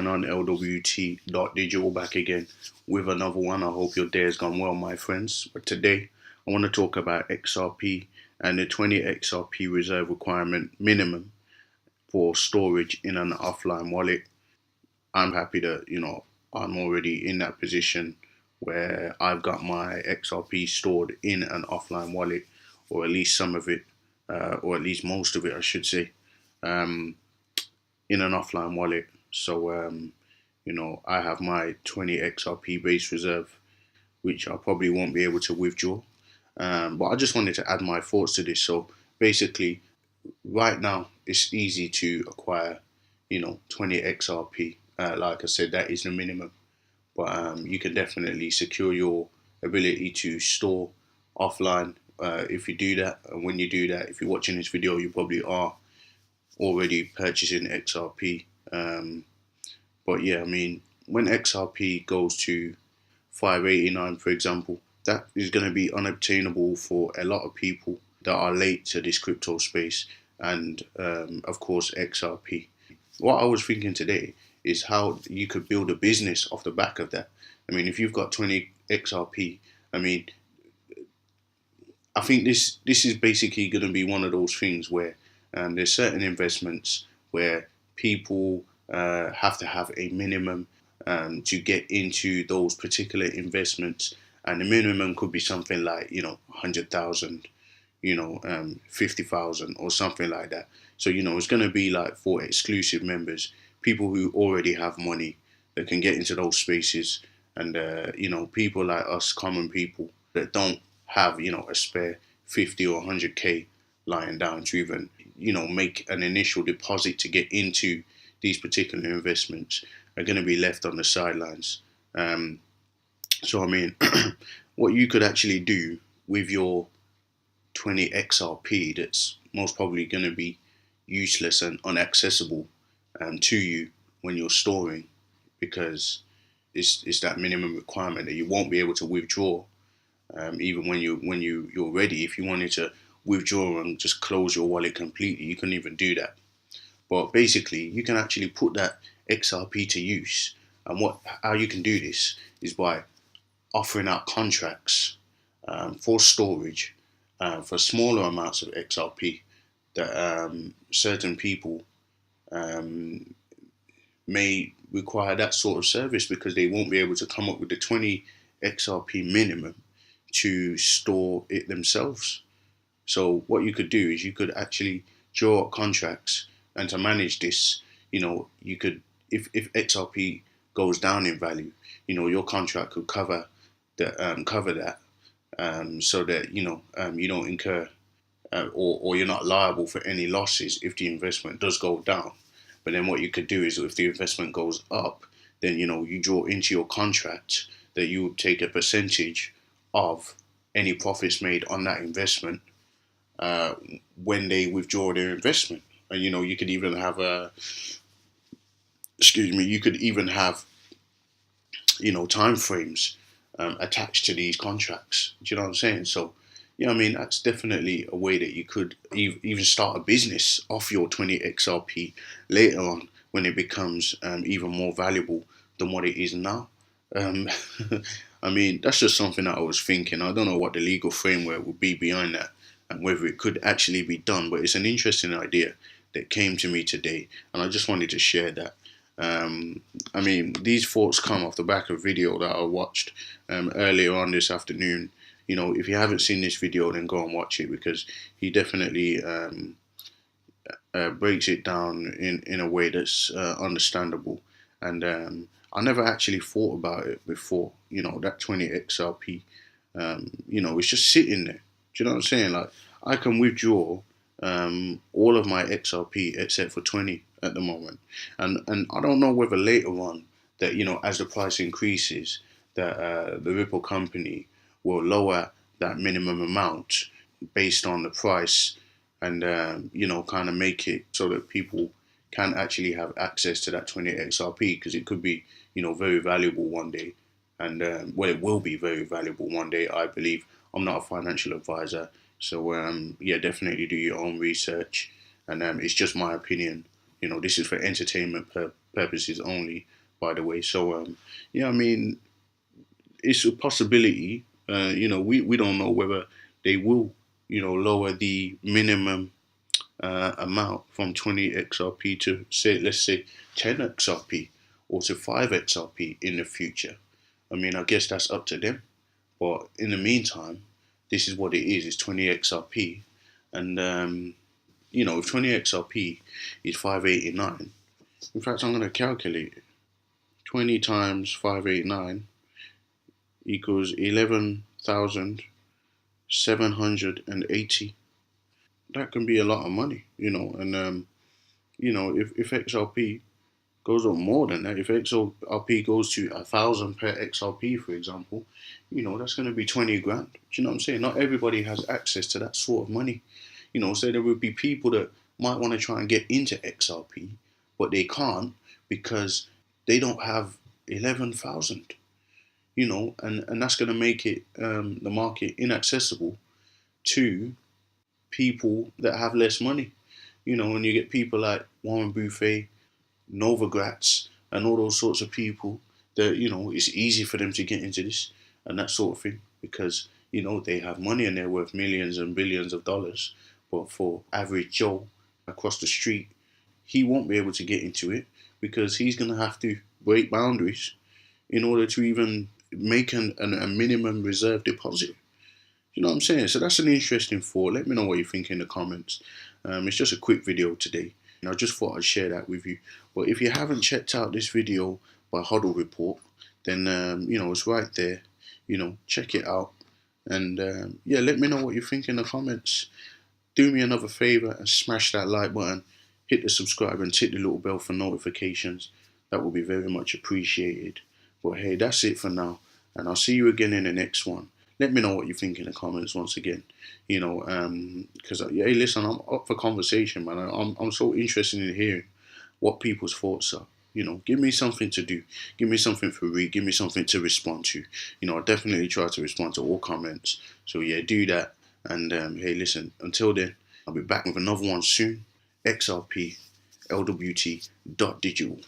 on? LWT.digital back again with another one. I hope your day has gone well, my friends. But today I want to talk about XRP and the 20 XRP reserve requirement minimum for storage in an offline wallet. I'm happy that, I'm already in that position where I've got my XRP stored in an offline wallet, or at least some of it, or at least most of it, I should say. Um, in an offline wallet. So, I have my 20 XRP base reserve, which I probably won't be able to withdraw. But I just wanted to add my thoughts to this. So basically, right now, it's easy to acquire, 20 XRP. Like I said, that is the minimum. But you can definitely secure your ability to store offline if you do that. And when you do that, if you're watching this video, you probably are already purchasing XRP. But yeah, I mean, when XRP goes to 589, for example, that is going to be unobtainable for a lot of people that are late to this crypto space, and of course XRP. What I was thinking today is how you could build a business off the back of that. I mean, if you've got 20 XRP, I mean, I think this is basically going to be one of those things where there's certain investments where people have to have a minimum to get into those particular investments, and the minimum could be something like 100,000, 50,000 or something like that. So it's going to be like for exclusive members, people who already have money that can get into those spaces, and people like us, common people that don't have a spare 50 or 100k lying down to even make an initial deposit to get into these particular investments, are going to be left on the sidelines. So I mean, what you could actually do with your 20 XRP that's most probably going to be useless and unaccessible to you when you're storing, because it's that minimum requirement that you won't be able to withdraw. Even when you're ready, if you wanted to withdraw and just close your wallet completely, you couldn't even do that. But basically, you can actually put that XRP to use. And how you can do this is by offering out contracts for storage for smaller amounts of XRP that certain people may require that sort of service, because they won't be able to come up with the 20 XRP minimum to store it themselves. So what you could do is you could actually draw up contracts, and to manage this, you could, if XRP goes down in value, your contract could cover that, so that you don't incur or you're not liable for any losses if the investment does go down. But then what you could do is, if the investment goes up, then you draw into your contract that you would take a percentage of any profits made on that investment when they withdraw their investment. And you could even have you could even have time frames attached to these contracts. Do you know what I'm saying? So yeah, I mean, that's definitely a way that you could even start a business off your 20 XRP later on, when it becomes even more valuable than what it is now. Um, I mean, that's just something that I was thinking. I don't know what the legal framework would be behind that, and whether it could actually be done, but it's an interesting idea that came to me today, and I just wanted to share that. I mean, these thoughts come off the back of a video that I watched earlier on this afternoon. If you haven't seen this video, then go and watch it, because he definitely breaks it down in a way that's understandable. And I never actually thought about it before. That 20 XRP, it's just sitting there. Do you know what I'm saying? Like, I can withdraw all of my XRP except for 20 at the moment, and I don't know whether later on that as the price increases, that the Ripple company will lower that minimum amount based on the price, and kind of make it so that people can actually have access to that 20 XRP, because it could be very valuable one day, and well, it will be very valuable one day, I believe. I'm not a financial advisor, so yeah, definitely do your own research, and it's just my opinion. This is for entertainment purposes only, by the way. So yeah, I mean, it's a possibility. We don't know whether they will, lower the minimum amount from 20 XRP to, say, let's say 10 XRP or to 5 XRP in the future. I mean, I guess that's up to them. But in the meantime, this is what it is. It's 20 XRP, and if 20 XRP is 589. In fact, I'm going to calculate it. 20 times 589 equals 11,780. That can be a lot of money, and if XRP goes up more than that, if XRP goes to 1,000 per XRP, for example, that's going to be 20 grand. Do you know what I'm saying? Not everybody has access to that sort of money. So there would be people that might want to try and get into XRP, but they can't because they don't have 11,000. And that's going to make it the market inaccessible to people that have less money. And you get people like Warren Buffett, Novogratz, and all those sorts of people that, it's easy for them to get into this and that sort of thing because, they have money and they're worth millions and billions of dollars. But for average Joe across the street, he won't be able to get into it because he's going to have to break boundaries in order to even make a minimum reserve deposit. You know what I'm saying? So that's an interesting thought. Let me know what you think in the comments. It's just a quick video today. And I just thought I'd share that with you. But if you haven't checked out this video by Huddle Report, then, it's right there. Check it out. And, yeah, let me know what you think in the comments. Do me another favor and smash that like button. Hit the subscribe and hit the little bell for notifications. That will be very much appreciated. But, hey, that's it for now. And I'll see you again in the next one. Let me know what you think in the comments once again, because hey, listen, I'm up for conversation, man. I'm so interested in hearing what people's thoughts are. Give me something to do, give me something to read, give me something to respond to. I definitely try to respond to all comments. So yeah, do that. And hey, listen, until then, I'll be back with another one soon. XRP, LWT, .digital.